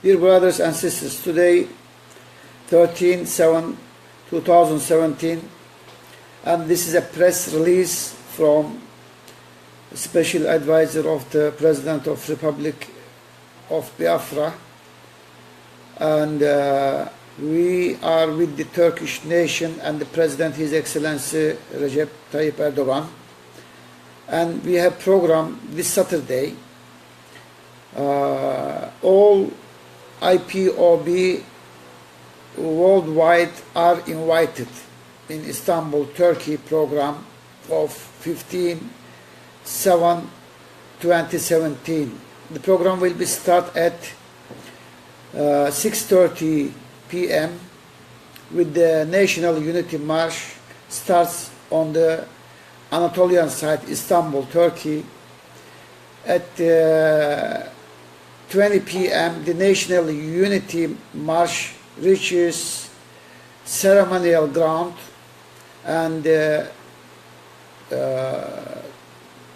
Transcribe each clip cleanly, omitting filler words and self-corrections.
Dear brothers and sisters, today 13/7/2017, and this is a press release from Special Advisor of the President of Republic of Biafra, and we are with the Turkish nation and the President, His Excellency Recep Tayyip Erdogan, and we have program this Saturday. All Ipob worldwide are invited in Istanbul, Turkey program of 15/7/2017. The program will be start at 6:30 p.m. with the National Unity March. Starts on the Anatolian side, Istanbul, Turkey. At 20 p.m. the National Unity March reaches ceremonial ground, and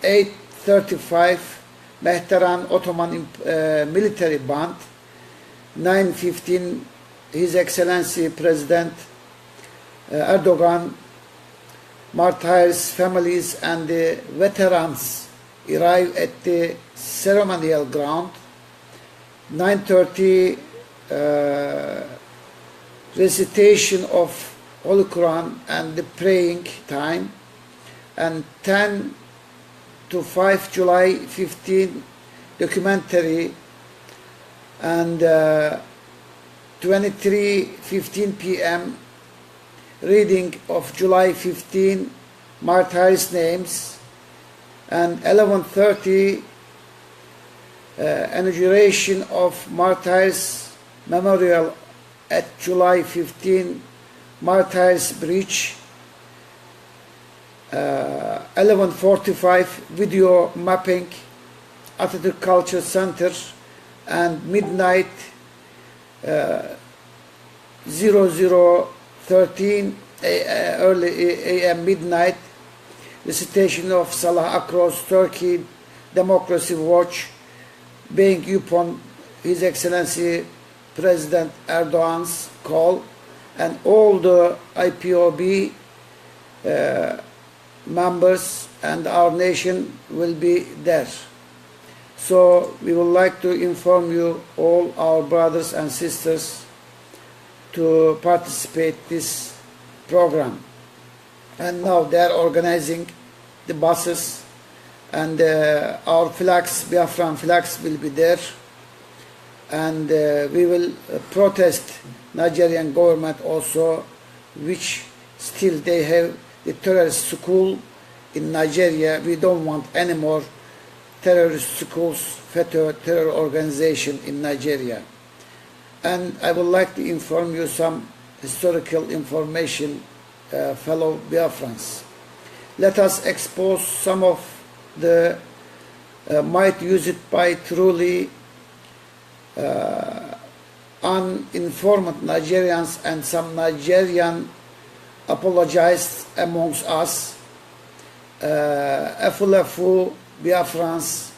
8:35 Mehteran Ottoman military band, 9:15 His Excellency President Erdogan, martyrs, families and the veterans arrive at the ceremonial ground. 9:30 recitation of Holy Quran and the praying time, and 10 to 5 July 15 documentary, and 23:15 p.m. reading of July 15 martyrs' names, and 11:30 inauguration of martyrs memorial at July 15 martyrs bridge. 11:45 video mapping Atatürk Culture Center, and midnight 00:13 early a.m. midnight recitation of Salah across Turkey Democracy Watch being upon His Excellency President Erdogan's call, and all the Ipob members and our nation will be there. So we would like to inform you, all our brothers and sisters, to participate this program. And now they are organizing the buses, and our flags, Biafran flags, will be there, and we will protest Nigerian government also, which still they have the terrorist school in Nigeria. We don't want any more terrorist schools, terror organization in Nigeria. And I would like to inform you some historical information, fellow Biafrans. Let us expose some of the might used by truly uninformed Nigerians, and some Nigerian apologized amongst us, Efu Biafrans,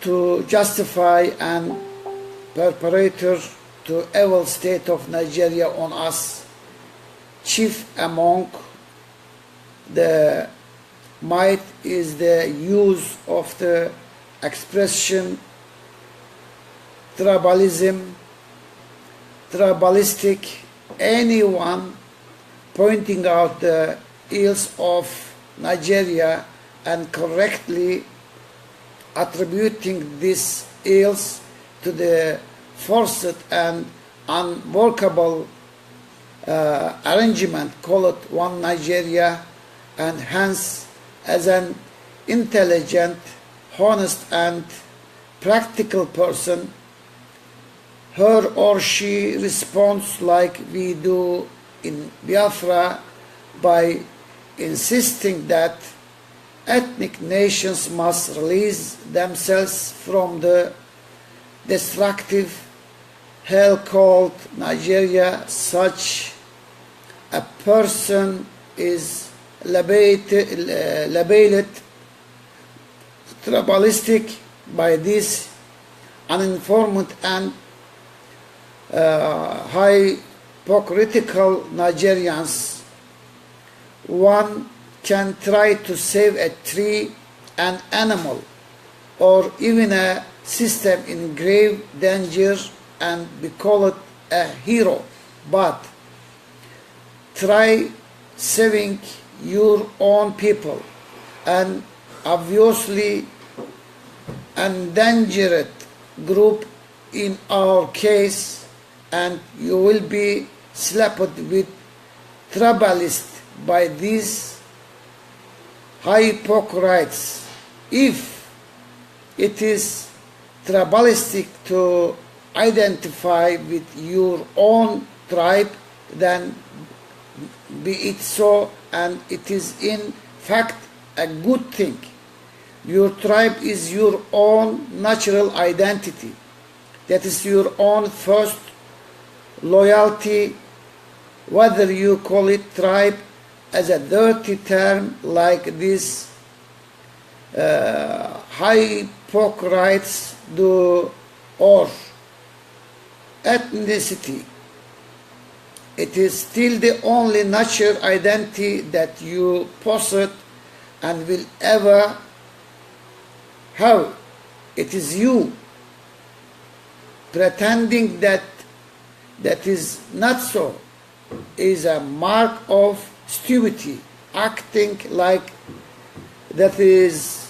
to justify and perpetrator to evil state of Nigeria on us. Chief among the might is the use of the expression tribalistic, anyone pointing out the ills of Nigeria and correctly attributing these ills to the forced and unworkable arrangement called One Nigeria, and hence as an intelligent, honest and practical person, her or she responds like we do in Biafra by insisting that ethnic nations must release themselves from the destructive hell called Nigeria. Such a person is labeled tribalistic by these uninformed and hypocritical Nigerians, one can try to save a tree, an animal, or even a system in grave danger and be called a hero. But try saving your own people, and obviously endangered group in our case, and you will be slapped with tribalist by these hypocrites. If it is tribalistic to identify with your own tribe, then be it so, and it is in fact a good thing. Your tribe is your own natural identity. That is your own first loyalty, whether you call it tribe as a dirty term like these hypocrites do, or ethnicity. It is still the only natural identity that you possess and will ever have. It is you. Pretending that is not so is a mark of stupidity. Acting like that is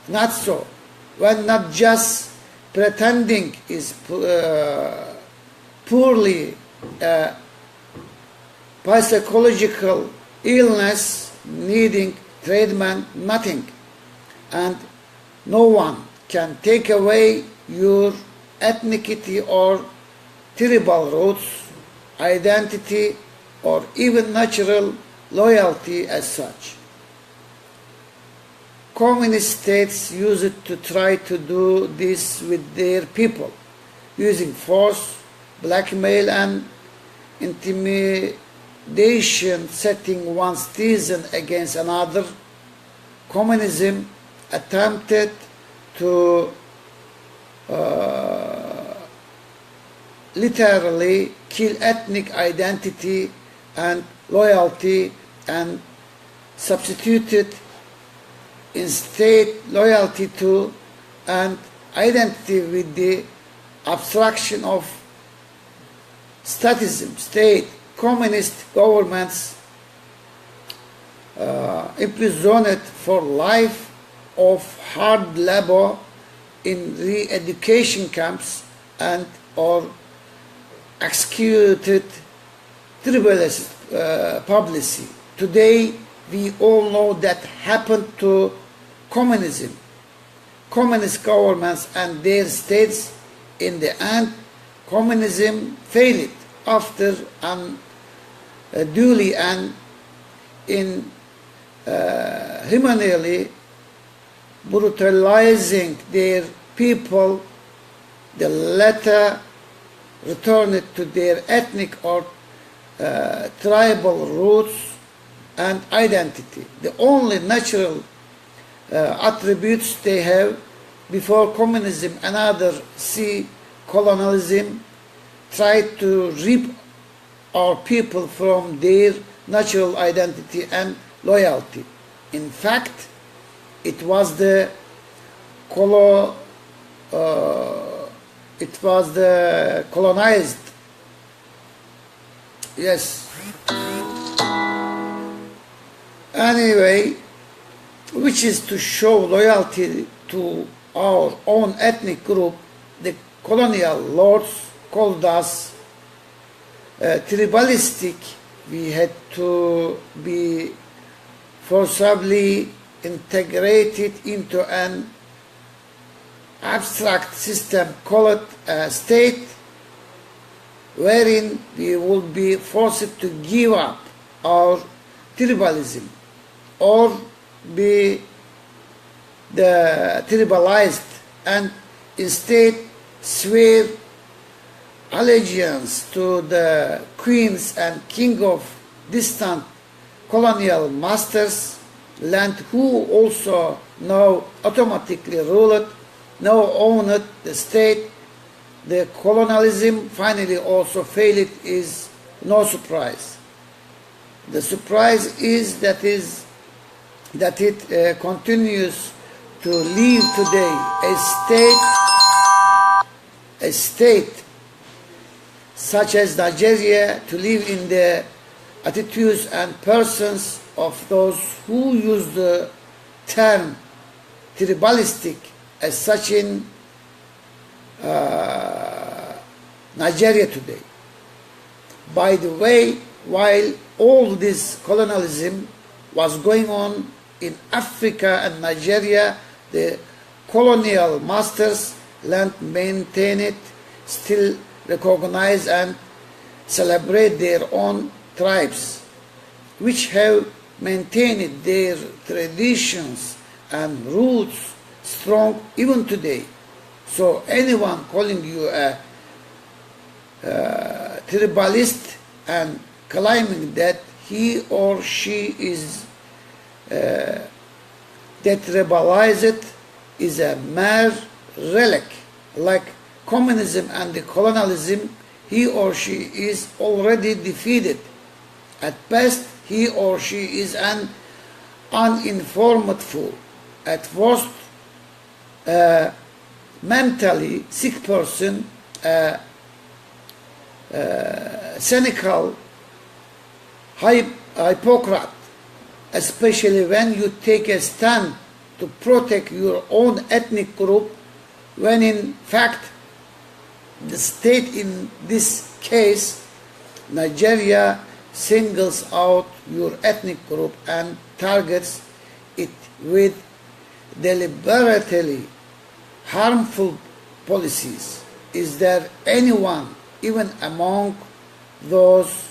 not so, when not just pretending, is poorly psychological illness needing treatment, nothing. And no one can take away your ethnicity or tribal roots, identity, or even natural loyalty as such. Communist states use it to try to do this with their people, using force, blackmail, and intimidation, setting one citizen against another. Communism attempted to literally kill ethnic identity and loyalty, and substituted instead loyalty to and identity with the abstraction of statism. State communist governments imprisoned for life of hard labor in re-education camps and or executed tribalist publicity. Today we all know that happened to communism. Communist governments and their states, in the end, communism failed after duly and inhumanly brutalizing their people. The latter returned to their ethnic or tribal roots and identity, the only natural attributes they have before communism and other colonialism tried to rip our people from their natural identity and loyalty. In fact, it was the colonized. Yes. Anyway, which is to show loyalty to our own ethnic group. The colonial lords called us tribalistic. We had to be forcibly integrated into an abstract system called a state, wherein we would be forced to give up our tribalism or be the tribalized, and instead swear allegiance to the queens and king of distant colonial masters, land who also now automatically ruled, now owned the state the colonialism finally also failed is no surprise. The surprise is that it continues to leave today a state such as Nigeria to live in the attitudes and persons of those who use the term tribalistic as such in Nigeria today. By the way, while all this colonialism was going on in Africa and Nigeria, the colonial masters land maintained, still recognize and celebrate their own tribes, which have maintained their traditions and roots strong even today. So anyone calling you a tribalist and claiming that he or she is detribalized is a mere relic. Like communism and the colonialism, he or she is already defeated. At best, he or she is an uninformed fool. At worst, a mentally sick person, a cynical hypocrite, especially when you take a stand to protect your own ethnic group, when in fact the state in this case, Nigeria, singles out your ethnic group and targets it with deliberately harmful policies. Is there anyone, even among those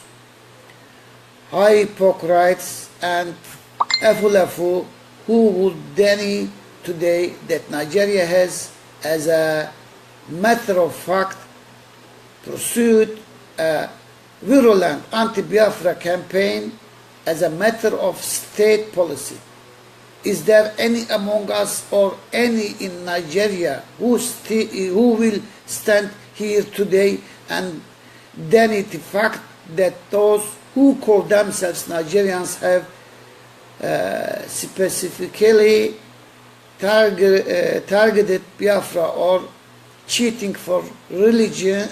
hypocrites and Afulafu, who would deny today that Nigeria has, as a matter of fact, pursued a virulent anti-Biafra campaign as a matter of state policy? Is there any among us or any in Nigeria who will stand here today and deny the fact that those who call themselves Nigerians have specifically targeted Biafra or cheating for relegation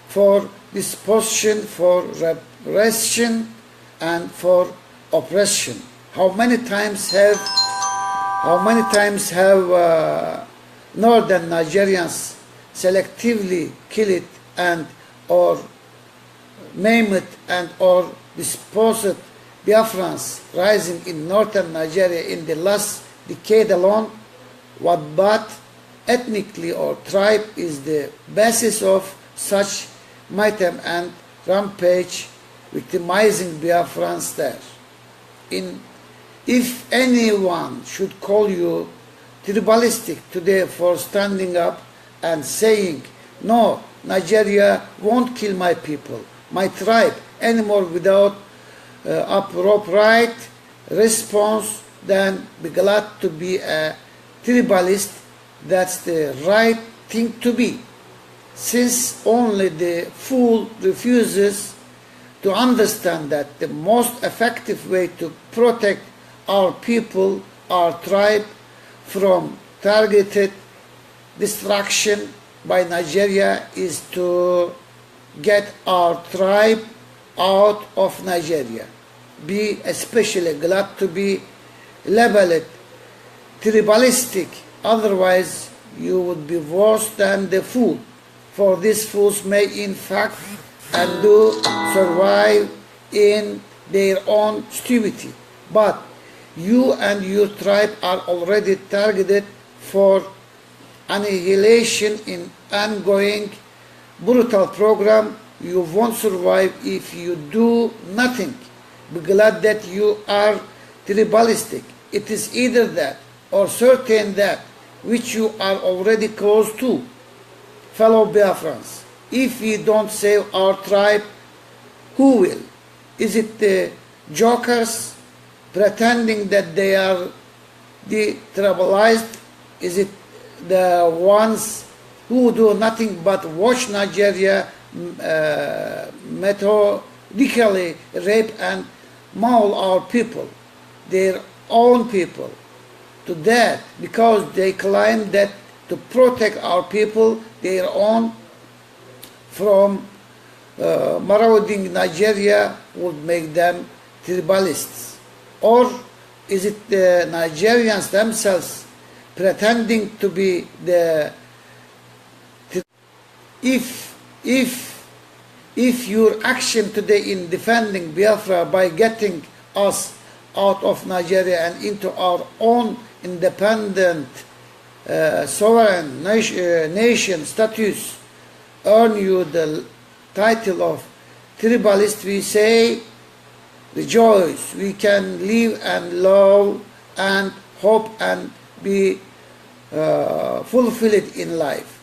for disposition, for repression, and for oppression? How many times have northern Nigerians selectively killed and or maimed and or disposed Biafrans rising in northern Nigeria in the last decade alone? What but ethnically or tribe is the basis of such mayhem and rampage, victimizing Biafrans there? If anyone should call you tribalistic today for standing up and saying, no, Nigeria won't kill my people, my tribe anymore without appropriate response, then be glad to be a tribalist. That's the right thing to be, since only the fool refuses to understand that the most effective way to protect our people, our tribe, from targeted destruction by Nigeria is to get our tribe out of Nigeria. Be especially glad to be labeled tribalistic, otherwise you would be worse than the fool, for these fools may in fact and do survive in their own stupidity. But you and your tribe are already targeted for annihilation in ongoing brutal program. You won't survive if you do nothing. Be glad that you are tribalistic. It is either that or certain that which you are already close to. Fellow Biafrans, if we don't save our tribe, who will? Is it the jokers pretending that they are The tribalized, is it the ones who do nothing but watch Nigeria methodically rape and maul our people, their own people, to death, because they claim that to protect our people, their own, from marauding Nigeria would make them tribalists? Or is it the Nigerians themselves pretending to be the... If your action today in defending Biafra by getting us out of Nigeria and into our own independent sovereign nation status earn you the title of tribalist, we say rejoice, we can live and love and hope and be fulfilled in life.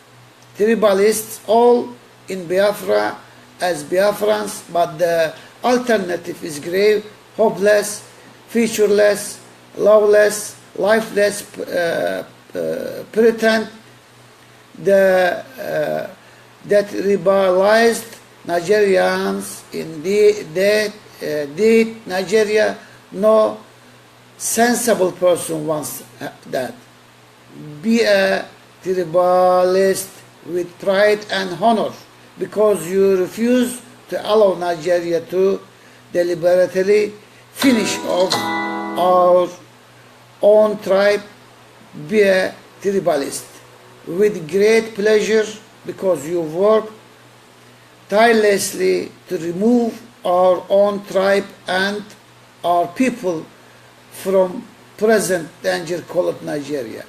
Tribalists all in Biafra as Biafrans, but the alternative is grave, hopeless, featureless, loveless, lifeless, pretend that rebelized Nigerians indeed Nigeria, no sensible person wants that. Be a tribalist with pride and honor, because you refuse to allow Nigeria to deliberately finish off our own tribe. Be a tribalist with great pleasure, because you work tirelessly to remove our own tribe and our people from present danger called Nigeria,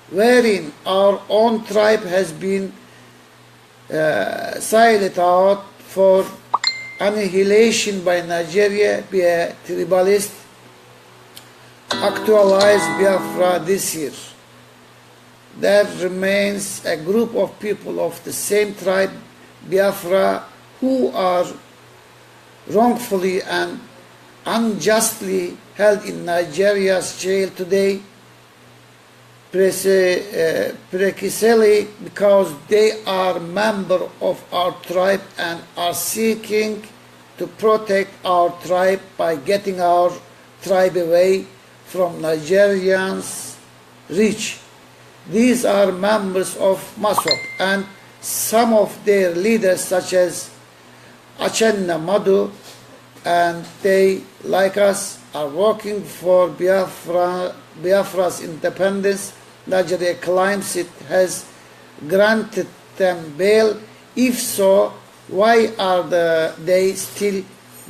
wherein our own tribe has been silenced out for annihilation by Nigeria. Be a tribalist, actualize Biafra this year. There remains a group of people of the same tribe, Biafra, who are wrongfully and unjustly held in Nigeria's jail today, precisely because they are members of our tribe and are seeking to protect our tribe by getting our tribe away from Nigerians' reach. These are members of MASOP, and some of their leaders, such as Achenna Madu, and they, like us, are working for Biafra's independence. Nigeria claims it has granted them bail. If so, why are they still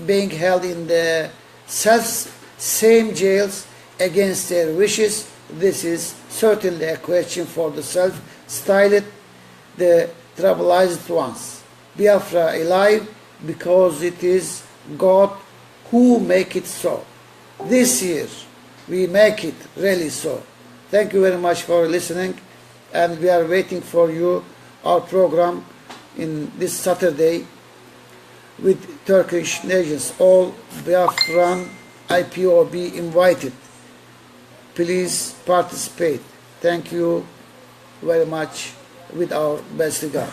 being held in the same jails against their wishes? This is certainly a question for the self-styled, the tribalized ones. Biafra alive because it is God who make it so. This year we make it really so. Thank you very much for listening, and we are waiting for you, our program in this Saturday with Turkish nations. All Biafran Ipob invited. Please participate. Thank you very much, with our best regard.